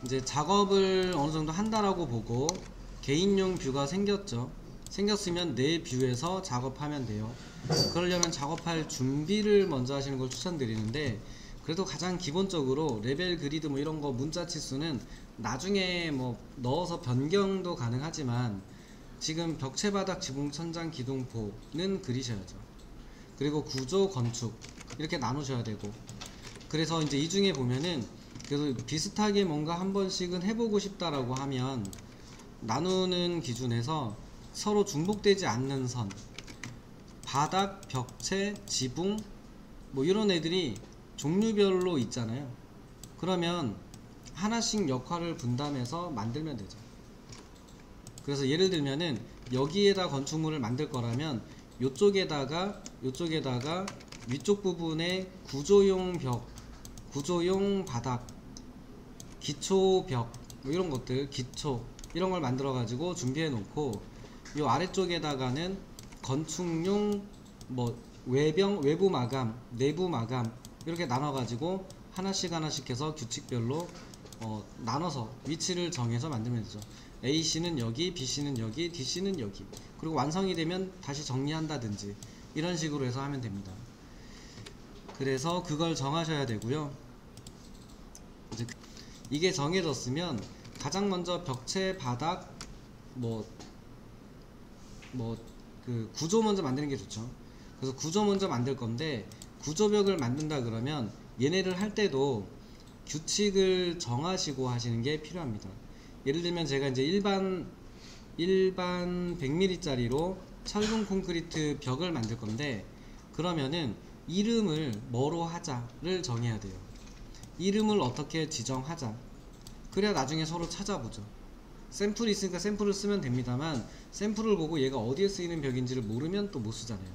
이제 작업을 어느 정도 한다라고 보고 개인용 뷰가 생겼죠. 생겼으면 내 뷰에서 작업하면 돼요. 그러려면 작업할 준비를 먼저 하시는 걸 추천드리는데, 그래도 가장 기본적으로 레벨 그리드 뭐 이런 거 문자 치수는 나중에 뭐 넣어서 변경도 가능하지만, 지금 벽체 바닥 지붕 천장 기둥포는 그리셔야죠. 그리고 구조 건축 이렇게 나누셔야 되고, 그래서 이제 이 중에 보면은 그래서 비슷하게 뭔가 한 번씩은 해보고 싶다라고 하면 나누는 기준에서 서로 중복되지 않는 선, 바닥, 벽체, 지붕 뭐 이런 애들이 종류별로 있잖아요. 그러면 하나씩 역할을 분담해서 만들면 되죠. 그래서 예를 들면은 여기에다 건축물을 만들 거라면 요쪽에다가 위쪽 부분에 구조용 벽, 구조용 바닥, 기초 벽 뭐 이런 것들, 기초 이런 걸 만들어 가지고 준비해 놓고, 요 아래쪽에다가는 건축용 뭐 외부 마감, 내부 마감 이렇게 나눠 가지고 하나씩 해서 규칙별로 나눠서 위치를 정해서 만들면 되죠. A씨는 여기, B씨는 여기, D씨는 여기. 그리고 완성이 되면 다시 정리한다든지 이런 식으로 해서 하면 됩니다. 그래서 그걸 정하셔야 되고요. 이제 이게 정해졌으면 가장 먼저 벽체, 바닥, 그 구조 먼저 만드는 게 좋죠. 그래서 구조 먼저 만들 건데, 구조벽을 만든다 그러면 얘네를 할 때도 규칙을 정하시고 하시는 게 필요합니다. 예를 들면 제가 이제 일반 100mm 짜리로 철근 콘크리트 벽을 만들 건데, 그러면은 이름을 뭐로 하자를 정해야 돼요. 이름을 어떻게 지정하자. 그래야 나중에 서로 찾아보죠. 샘플이 있으니까 샘플을 쓰면 됩니다만, 샘플을 보고 얘가 어디에 쓰이는 벽인지를 모르면 또 못 쓰잖아요.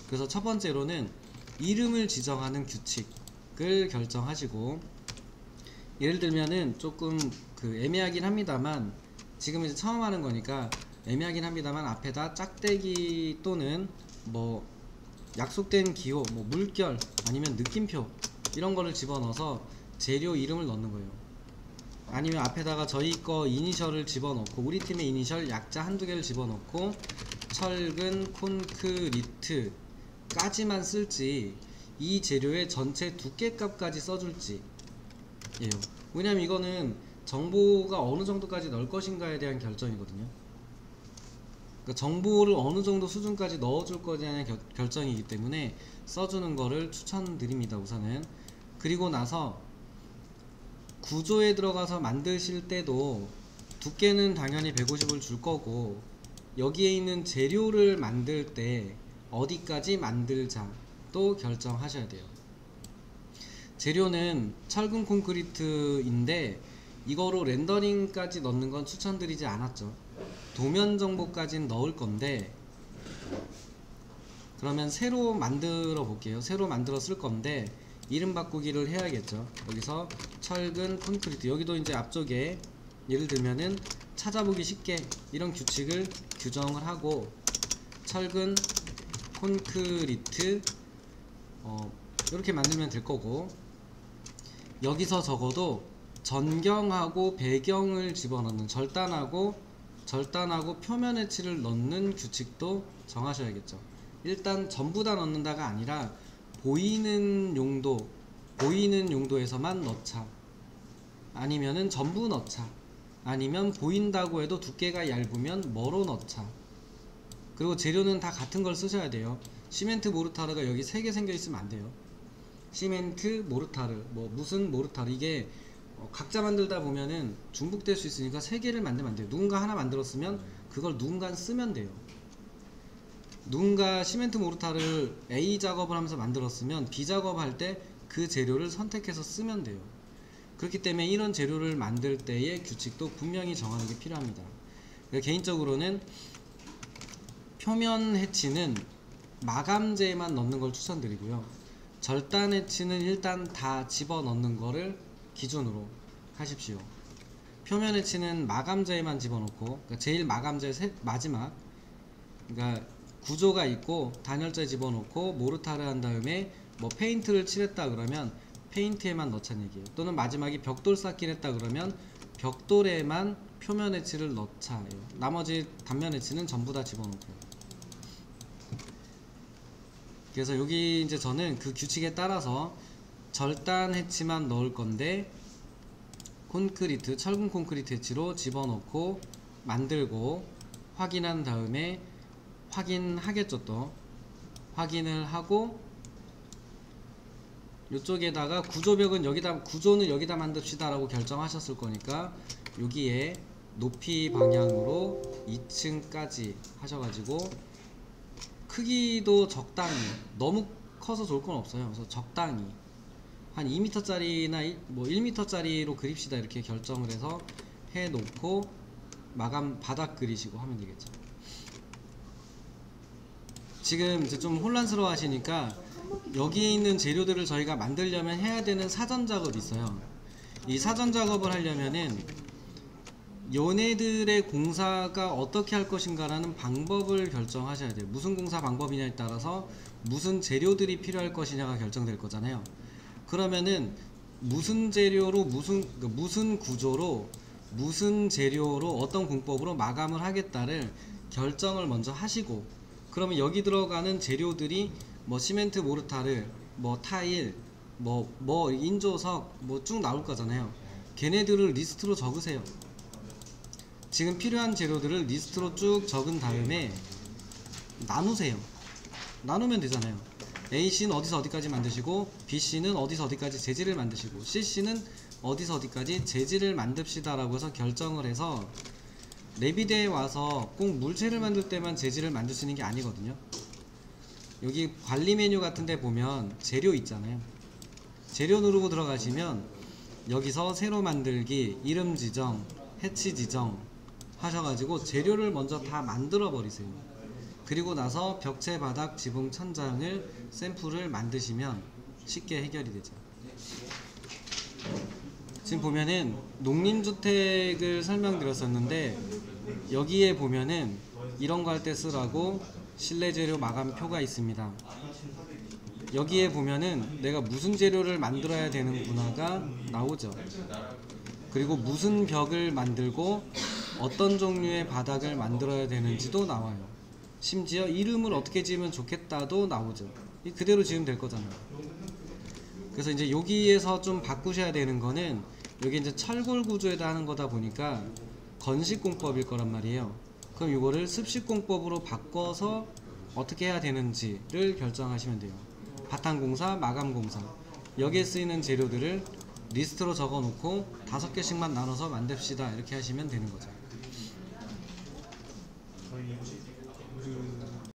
그래서 첫 번째로는 이름을 지정하는 규칙을 결정하시고, 예를 들면은 조금 그 애매하긴 합니다만, 지금 이제 처음 하는 거니까 애매하긴 합니다만, 앞에다 짝대기 또는 뭐 약속된 기호, 뭐 물결 아니면 느낌표 이런 거를 집어넣어서 재료 이름을 넣는 거예요. 아니면 앞에다가 저희 거 이니셜을 집어넣고, 우리 팀의 이니셜 약자 한두 개를 집어넣고 철근 콘크리트 까지만 쓸지, 이 재료의 전체 두께값까지 써줄지 예요. 왜냐면 이거는 정보가 어느 정도까지 넣을 것인가에 대한 결정이거든요. 그러니까 정보를 어느 정도 수준까지 넣어줄 거냐의 결정이기 때문에 써주는 거를 추천드립니다, 우선은. 그리고 나서 구조에 들어가서 만드실 때도 두께는 당연히 150을 줄 거고, 여기에 있는 재료를 만들 때 어디까지 만들자 또 결정하셔야 돼요. 재료는 철근 콘크리트인데 이거로 렌더링까지 넣는 건 추천드리지 않았죠. 도면 정보까지는 넣을 건데, 그러면 새로 만들어 볼게요. 새로 만들어 쓸 건데 이름 바꾸기를 해야겠죠. 여기서 철근 콘크리트, 여기도 이제 앞쪽에 예를 들면은 찾아보기 쉽게 이런 규칙을 규정을 하고, 철근 콘크리트 이렇게 만들면 될 거고, 여기서 적어도 전경하고 배경을 집어넣는, 절단하고 표면 해치를 넣는 규칙도 정하셔야겠죠. 일단 전부 다 넣는다가 아니라 보이는 용도에서만 넣자, 아니면은 전부 넣자, 아니면 보인다고 해도 두께가 얇으면 뭐로 넣자. 그리고 재료는 다 같은 걸 쓰셔야 돼요. 시멘트 모르타르가 여기 3개 생겨 있으면 안 돼요. 시멘트 모르타르, 뭐 무슨 모르타르, 이게 각자 만들다 보면은 중복될 수 있으니까 3개를 만들면 안 돼요. 누군가 하나 만들었으면 그걸 누군가 쓰면 돼요. 누군가 시멘트 모르타르를 A 작업을 하면서 만들었으면 B 작업할 때 그 재료를 선택해서 쓰면 돼요. 그렇기 때문에 이런 재료를 만들 때의 규칙도 분명히 정하는 게 필요합니다. 개인적으로는 표면 해치는 마감재만 넣는 걸 추천드리고요. 절단 해치는 일단 다 집어넣는 거를 기준으로 하십시오. 표면 해치는 마감재만 집어넣고, 그러니까 제일 마감재 마지막, 그러니까 구조가 있고 단열재 집어넣고 모르타르 한 다음에 뭐 페인트를 칠했다 그러면 페인트에만 넣자는 얘기예요. 또는 마지막에 벽돌 쌓기를 했다 그러면 벽돌에만 표면 해치를 넣자예요. 나머지 단면 해치는 전부 다 집어넣고요. 그래서 여기 이제 저는 그 규칙에 따라서 절단 해치만 넣을 건데 콘크리트, 철근 콘크리트 해치로 집어넣고 만들고 확인한 다음에 확인하겠죠. 또 확인을 하고 이쪽에다가 구조벽은 여기다, 구조는 여기다 만듭시다 라고 결정하셨을 거니까 여기에 높이 방향으로 2층까지 하셔가지고 크기도 적당히, 너무 커서 좋을 건 없어요. 그래서 적당히 한 2m짜리나 뭐 1m짜리로 그립시다 이렇게 결정을 해서 해 놓고 마감 바닥 그리시고 하면 되겠죠. 지금 이제 좀 혼란스러워 하시니까 여기 있는 재료들을 저희가 만들려면 해야 되는 사전 작업이 있어요. 이 사전 작업을 하려면은 얘네들의 공사가 어떻게 할 것인가 라는 방법을 결정하셔야 돼요. 무슨 공사 방법이냐에 따라서 무슨 재료들이 필요할 것이냐가 결정될 거잖아요. 그러면은 무슨 재료로 무슨 구조로 무슨 재료로 어떤 공법으로 마감을 하겠다를 결정을 먼저 하시고, 그러면 여기 들어가는 재료들이 뭐 시멘트, 모르타르, 뭐 타일, 뭐 인조석 뭐 쭉 나올 거잖아요. 걔네들을 리스트로 적으세요. 지금 필요한 재료들을 리스트로 쭉 적은 다음에 나누세요. 나누면 되잖아요. A씨는 어디서 어디까지 만드시고 B씨는 어디서 어디까지 재질을 만드시고 C씨는 어디서 어디까지 재질을 만듭시다 라고 해서 결정을 해서 레비대에 와서 꼭 물체를 만들 때만 재질을 만들 수 있는 게 아니거든요. 여기 관리 메뉴 같은 데 보면 재료 있잖아요. 재료 누르고 들어가시면 여기서 새로 만들기, 이름 지정, 해치 지정 하셔가지고 재료를 먼저 다 만들어 버리세요. 그리고 나서 벽체, 바닥, 지붕, 천장을 샘플을 만드시면 쉽게 해결이 되죠. 지금 보면은 농림주택을 설명드렸었는데 여기에 보면은 이런 거 할 때 쓰라고 실내재료 마감표가 있습니다. 여기에 보면은 내가 무슨 재료를 만들어야 되는구나가 나오죠. 그리고 무슨 벽을 만들고 어떤 종류의 바닥을 만들어야 되는지도 나와요. 심지어 이름을 어떻게 지으면 좋겠다도 나오죠. 그대로 지으면 될 거잖아요. 그래서 이제 여기에서 좀 바꾸셔야 되는 거는 여기 이제 철골 구조에다 하는 거다 보니까 건식공법일 거란 말이에요. 그럼 이거를 습식공법으로 바꿔서 어떻게 해야 되는지를 결정하시면 돼요. 바탕공사, 마감공사, 여기에 쓰이는 재료들을 리스트로 적어 놓고 5개씩만 나눠서 만듭시다 이렇게 하시면 되는 거죠.